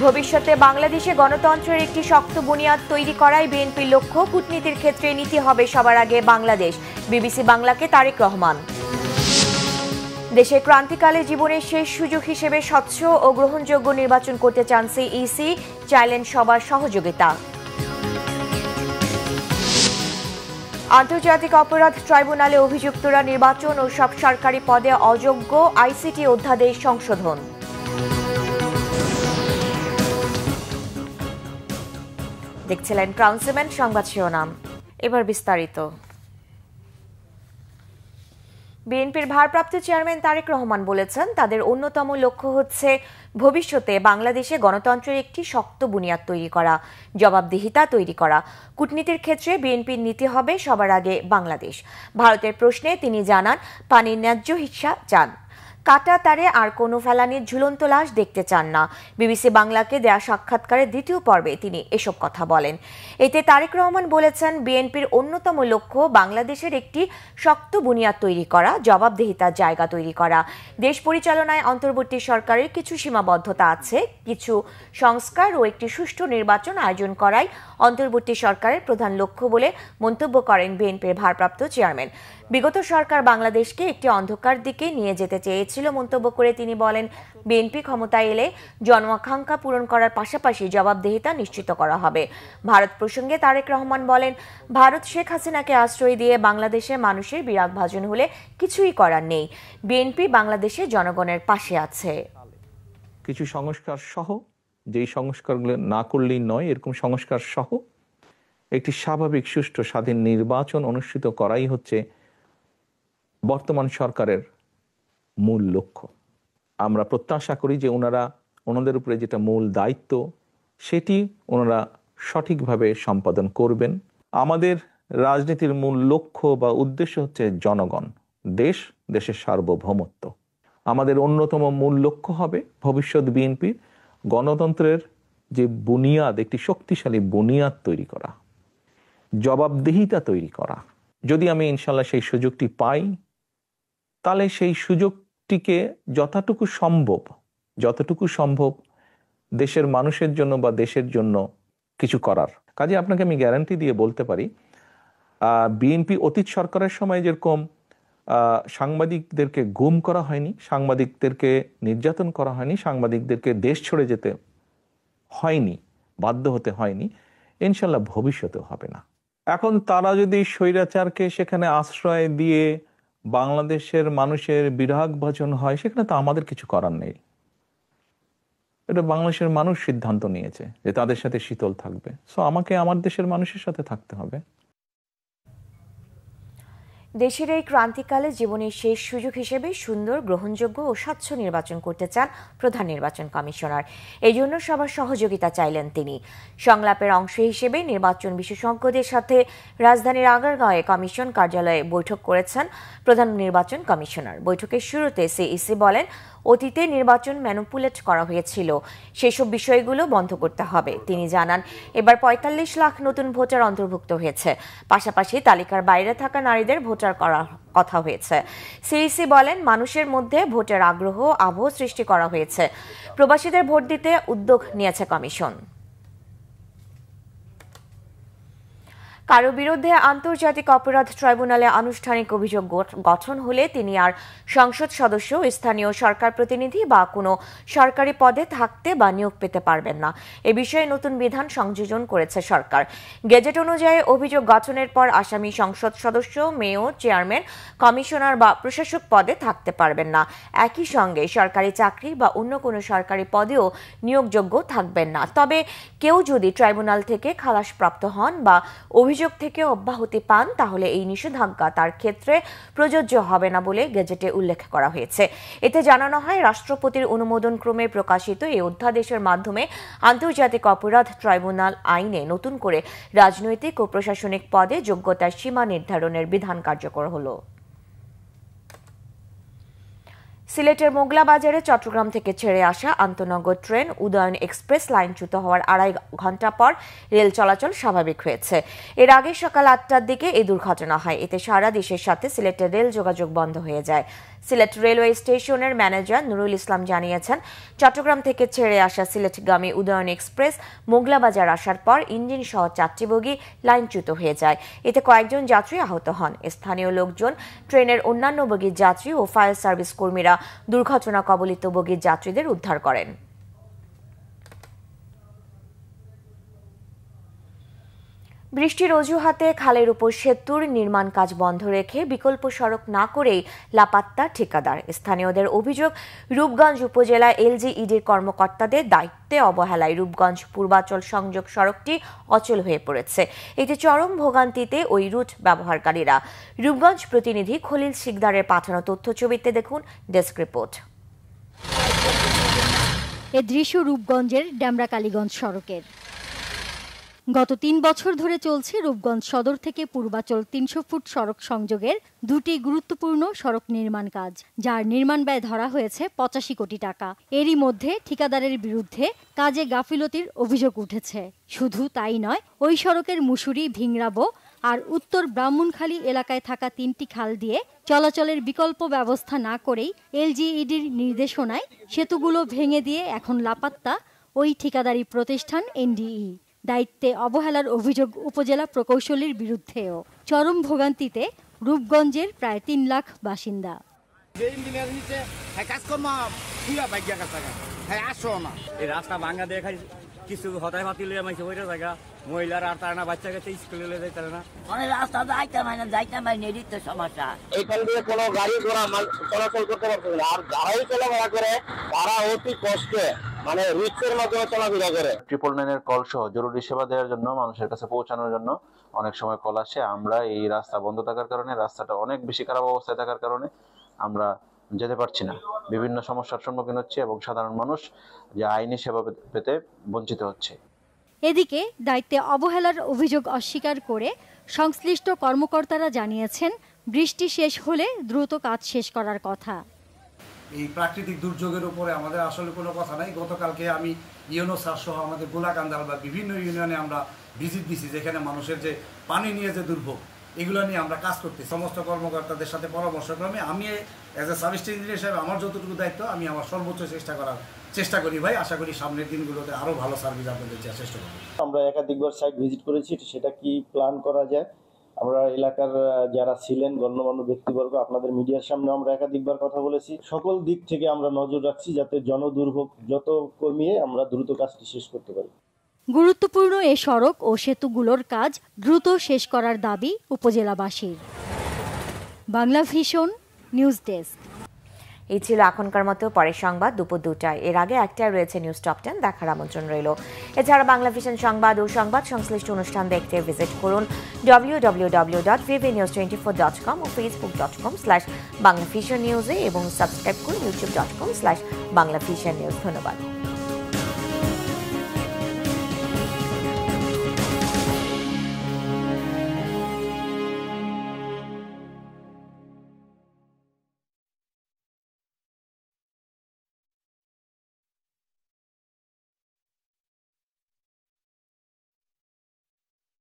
ভবিষ্যতে বাংলাদেশে গণতন্ত্রের একটি শক্ত বুনিয়াদ তৈরি করাই বিএনপির লক্ষ্য। কূটনীতির ক্ষেত্রে নীতি হবে সবার আগে বাংলাদেশ। বিবিসি বাংলাকে তারেক রহমান। দেশের ক্রান্তিকালে জীবনের শেষ সুযোগ হিসেবে স্বচ্ছ ও গ্রহণযোগ্য নির্বাচন করতে চান সিইসি, চাইলেন সবার সহযোগিতা। আন্তর্জাতিক অপরাধ ট্রাইব্যুনালে অভিযুক্তরা নির্বাচন ও সব সরকারি পদে অযোগ্য, আইসিটি অধ্যাদেশ সংশোধন। দেখছিলেন ক্রাউন সিমেন্ট সংবাদ শিরোনাম, এবার বিস্তারিত। বিএনপির ভারপ্রাপ্ত চেয়ারম্যান তারেক রহমান বলেছেন, তাদের অন্যতম লক্ষ্য হচ্ছে ভবিষ্যতে বাংলাদেশে গণতন্ত্রের একটি শক্ত বুনিয়াদ তৈরি করা, জবাবদিহিতা তৈরি করা। কূটনীতির ক্ষেত্রে বিএনপির নীতি হবে সবার আগে বাংলাদেশ। ভারতের প্রশ্নে তিনি জানান, পানির ন্যায্য হিস্যা চান, কাটা তারে আর কোনো ফেলানির ঝুলন্ত লাশ দেখতে চান না। বিবিসি বাংলাকে দেয়া সাক্ষাৎকারের দ্বিতীয় পর্বে তিনি এসব কথা বলেন। এতে তারেক রহমান বলেছেন, বিএনপির অন্যতম লক্ষ্য বাংলাদেশের একটি শক্ত বুনিয়াদ তৈরি করা, জবাবদিহিতার জায়গা তৈরি করা। দেশ পরিচালনায় অন্তর্বর্তী সরকারের কিছু সীমাবদ্ধতা আছে, কিছু সংস্কার ও একটি সুষ্ঠু নির্বাচন আয়োজন করাই অন্তর্বর্তী সরকারের প্রধান লক্ষ্য বলে মন্তব্য করেন বিএনপির ভারপ্রাপ্ত চেয়ারম্যান। বিগত সরকার বাংলাদেশকে একটি অন্ধকার দিকে নিয়ে যেতে চেয়েছিল মন্তব্য করে তিনি বলেন, বিএনপি ক্ষমতায় এলে জনআকাঙ্ক্ষা পূরণ করার পাশাপাশি জবাবদিহিতা নিশ্চিত করা হবে। ভারত প্রসঙ্গে তারেক রহমান বলেন, ভারত শেখ হাসিনাকে আশ্রয় দিয়ে বাংলাদেশের মানুষের বিরাগভাজন হলে কিছুই করার নেই। বিএনপি বাংলাদেশের জনগণের পাশে আছে। কিছু সংস্কার সহ, যেই সংস্কারগুলো না করলেই নয়, এরকম সংস্কার সহ একটি স্বাভাবিক সুষ্ঠু স্বাধীন নির্বাচন অনুষ্ঠিত করাই হচ্ছে বর্তমান সরকারের মূল লক্ষ্য। আমরা প্রত্যাশা করি যে ওনাদের উপরে যেটা মূল দায়িত্ব সেটি ওনারা সঠিকভাবে সম্পাদন করবেন। আমাদের রাজনীতির মূল লক্ষ্য বা উদ্দেশ্য হচ্ছে জনগণ, দেশ, দেশের সার্বভৌমত্ব। আমাদের অন্যতম মূল লক্ষ্য হবে ভবিষ্যৎ বিএনপির গণতন্ত্রের যে বুনিয়াদ, একটি শক্তিশালী বুনিয়াদ তৈরি করা, জবাবদিহিতা তৈরি করা। যদি আমি ইনশাল্লাহ সেই সুযোগটি পাই, তাহলে সেই সুযোগটিকে যতটুকু সম্ভব দেশের মানুষের জন্য বা দেশের জন্য কিছু করার কাজে আপনাকে আমি গ্যারান্টি দিয়ে বলতে পারি, বিএনপি অতীত সরকারের সময় যেরকম সাংবাদিকদেরকে গুম করা হয়নি, সাংবাদিকদেরকে নির্যাতন করা হয়নি, সাংবাদিকদেরকে দেশ ছেড়ে যেতে হয়নি, বাধ্য হতে হয়নি, ইনশাল্লাহ ভবিষ্যতেও হবে না। এখন তারা যদি স্বৈরাচারকে সেখানে আশ্রয় দিয়ে বাংলাদেশের মানুষের বিরাগ ভাজন হয়, সেখানে তো আমাদের কিছু করার নেই। এটা বাংলাদেশের মানুষ সিদ্ধান্ত নিয়েছে যে তাদের সাথে শীতল থাকবে, সো আমাকে আমার দেশের মানুষের সাথে থাকতে হবে। দেশের এই ক্রান্তিকালে জীবনের শেষ সুযোগ হিসেবে সুন্দর, গ্রহণযোগ্য ও স্বচ্ছ নির্বাচন করতে চান প্রধান নির্বাচন কমিশনার। এই জন্য সবার সহযোগিতা চাইলেন তিনি। সংলাপের অংশ হিসেবে নির্বাচন বিশেষজ্ঞদের সাথে রাজধানীর আগারগাঁওয়ে কমিশন কার্যালয়ে বৈঠক করেছেন প্রধান নির্বাচন কমিশনার। বৈঠকের শুরুতে সিইসি বলেন, অতীতে নির্বাচন ম্যানিপুলেট করা হয়েছিল, সেসব বিষয়গুলো বন্ধ করতে হবে। তিনি জানান, এবার ৪৫ লাখ নতুন ভোটার অন্তর্ভুক্ত হয়েছে, পাশাপাশি তালিকার বাইরে থাকা নারীদের ভোটার করার কথা হয়েছে। সিইসি বলেন, মানুষের মধ্যে ভোটের আগ্রহ আবহ সৃষ্টি করা হয়েছে। প্রবাসীদের ভোট দিতে উদ্যোগ নিয়েছে কমিশন। কারো বিরুদ্ধে আন্তর্জাতিক অপরাধ ট্রাইব্যুনালে আনুষ্ঠানিক অভিযোগ গঠন হলে তিনি আর সংসদ সদস্য, স্থানীয় সরকার প্রতিনিধি বা কোনো সরকারি পদে থাকতে বা নিয়োগ পেতে পারবেন না। এ বিষয়ে নতুন বিধান সংযোজন করেছে সরকার। গেজেট অনুযায়ী অভিযোগ গঠনের পর আসামি সংসদ সদস্য, মেয়র, চেয়ারম্যান, কমিশনার বা প্রশাসক পদে থাকতে পারবেন না। একই সঙ্গে সরকারি চাকরি বা অন্য কোনো সরকারি পদেও নিয়োগযোগ্য থাকবেন না। তবে কেউ যদি ট্রাইব্যুনাল থেকে খালাসপ্রাপ্ত হন বা অভিযোগ থেকে অব্যাহতি পান, তাহলে এই নিষেধাজ্ঞা তার ক্ষেত্রে প্রযোজ্য হবে না বলে গেজেটে উল্লেখ করা হয়েছে। এতে জানানো হয়, রাষ্ট্রপতির অনুমোদন ক্রমে প্রকাশিত এই অধ্যাদেশের মাধ্যমে আন্তর্জাতিক অপরাধ ট্রাইব্যুনাল আইনে নতুন করে রাজনৈতিক ও প্রশাসনিক পদে যোগ্যতার সীমা নির্ধারণের বিধান কার্যকর হলো। সিলেটের মোগলা বাজারে চট্টগ্রাম থেকে ছেড়ে আসা আন্তনগর ট্রেন উদয়ন এক্সপ্রেস লাইনচ্যুত হওয়ার ২.৫ ঘণ্টা পর রেল চলাচল স্বাভাবিক হয়েছে। এর আগে সকাল ৮টার দিকে এই দুর্ঘটনা হয়। এতে সারা দেশের সাথে সিলেটের রেল যোগাযোগ বন্ধ হয়ে যায়। সিলেট রেলওয়ে স্টেশনের ম্যানেজার নুরুল ইসলাম জানিয়েছেন, চট্টগ্রাম থেকে ছেড়ে আসা সিলেটগামী উদয়ন এক্সপ্রেস মোগলাবাজার আসার পর ইঞ্জিন সহ 4টি বগি লাইনচ্যুত হয়ে যায়। এতে কয়েকজন যাত্রী আহত হন। স্থানীয় লোকজন, ট্রেনের অন্যান্য বগির যাত্রী ও ফায়ার সার্ভিস কর্মীরা দুর্ঘটনা কবলিত বগির যাত্রীদের উদ্ধার করেন। বৃষ্টির অজুহাতে খালের উপর সেতুর নির্মাণ কাজ বন্ধ রেখে বিকল্প সড়ক না করেই লাপাত্তা ঠিকাদার। স্থানীয়দের অভিযোগ, রূপগঞ্জ উপজেলা এলজিইডির কর্মকর্তাদের দায়িত্বে অবহেলায় রূপগঞ্জ পূর্বাচল সংযোগ সড়কটি অচল হয়ে পড়েছে। এতে চরম ভোগান্তিতে ওই রুট ব্যবহারকারীরা। রূপগঞ্জ প্রতিনিধি খলিল শিকদারের পাঠানো তথ্যছবিতে দেখুন ডেস্ক রিপোর্ট। এ দৃশ্য রূপগঞ্জের ডেমরা-কালীগঞ্জ সড়কের। গত 3 বছর ধরে চলছে রূপগঞ্জ সদর থেকে পূর্বাচল 300 ফুট সড়ক সংযোগের দুটি গুরুত্বপূর্ণ সড়ক নির্মাণ কাজ, যার নির্মাণ ব্যয় ধরা হয়েছে 85 কোটি টাকা। এরই মধ্যে ঠিকাদারের বিরুদ্ধে কাজে গাফিলতির অভিযোগ উঠেছে। শুধু তাই নয়, ওই সড়কের মুসুরি, ভিংরাবো আর উত্তর ব্রাহ্মণখালী এলাকায় থাকা 3টি খাল দিয়ে চলাচলের বিকল্প ব্যবস্থা না করেই এলজিইডির নির্দেশনায় সেতুগুলো ভেঙে দিয়ে এখন লাপাত্তা ওই ঠিকাদারি প্রতিষ্ঠান এনডিই। দায়িত্বে অবহেলার অভিযোগ উপজেলা প্রকৌশলীর বিরুদ্ধেও। চরম ভোগান্তিতে রূপগঞ্জের প্রায় 3 লাখ বাসিন্দা। এই রাস্তা ভাঙা দেখাই কিছু হতায় ফাতি লইয়া মাইছে ওইটা জায়গা মহিলারা আর তারা না বাচ্চা কাছে স্কুলে লয়ে যাইতারে না। মানে রাস্তা যাইতে পারি এরই তো সমস্যা। এইখান দিয়ে কোনো গাড়ি ঘোড়া চলাচল করতে পারছে না। আর যারাই চলাফেরা করে তারা অতি কষ্টে মানে রিক্সের মাধ্যমে চলাফেরা করে। 999 কল সহ জরুরি সেবা দেওয়ার জন্য, মানুষের কাছে পৌঁছানোর জন্য অনেক সময় কল আসে। আমরা এই রাস্তা বন্ধ থাকার কারণে, রাস্তাটা অনেক বেশি খারাপ অবস্থায় থাকার কারণে আমরা যেতে পারছি না, বিভিন্ন সমস্যার সম্মুখীন হচ্ছে এবং সাধারণ মানুষ যে আইনি সেবা পেতে বঞ্চিত হচ্ছে। এদিকে দায়িত্বে অবহেলার অভিযোগ অস্বীকার করে সংশ্লিষ্ট কর্মকর্তারা জানিয়েছেন, বৃষ্টি শেষ হলে দ্রুত কাজ শেষ করার কথা। এই প্রাকৃতিক দুর্যোগের উপরে আমাদের আসলে কোনো কথা নাই। গতকালকে আমি ইউনো স্যার সহ আমাদের গোলাকান্দাল বা বিভিন্ন ইউনিয়নে আমরা ভিজিট দিছি, যেখানে মানুষের যে পানি নিয়ে যে দুর্ভোগ, এগুলো নিয়ে আমরা কাজ করতে সমস্ত কর্মকর্তাদের সাথে পরামর্শক্রমে আমি অ্যাজ এ সার্ভিস ইঞ্জিনিয়ার হিসেবে আমার যতটুকু দায়িত্ব আমি আমার সর্বোচ্চ চেষ্টা করি ভাই। আশা করি সামনের দিনগুলোতে আরও ভালো সার্ভিস আপনাদের দেওয়ার চেষ্টা করব। আমরা একাধিকবার সাইট ভিজিট করেছি, সেটা কি প্ল্যান করা যায়। আমরা এলাকার যারা ছিলেন গণ্যমান্য ব্যক্তিবর্গ, আপনাদের মিডিয়ার সামনে আমরা একাধিকবার কথা বলেছি। সকল দিক থেকে আমরা নজর রাখছি যাতে জনদুর্ভোগ যত কমিয়ে আমরা দ্রুত কাজটি শেষ করতে পারি। গুরুত্বপূর্ণ এ সড়ক ও সেতুগুলোর কাজ দ্রুত শেষ করার দাবি উপজেলাবাসীর। Bangla Vision news desk. এই ছিল এখনকার মতো। পরের সংবাদ দুপুর 2টায়। এর আগে একটাই রয়েছে নিউজ টপ 10, দেখার আমন্ত্রণ রইল। এছাড়া বাংলা ভিশন সংবাদ ও সংবাদ সংশ্লিষ্ট অনুষ্ঠান দেখতে ভিজিট করুন www.vvnews24.com ও facebook.com/banglavisionnews এবং সাবস্ক্রাইব করুন youtube.com/banglavisionnews। ধন্যবাদ।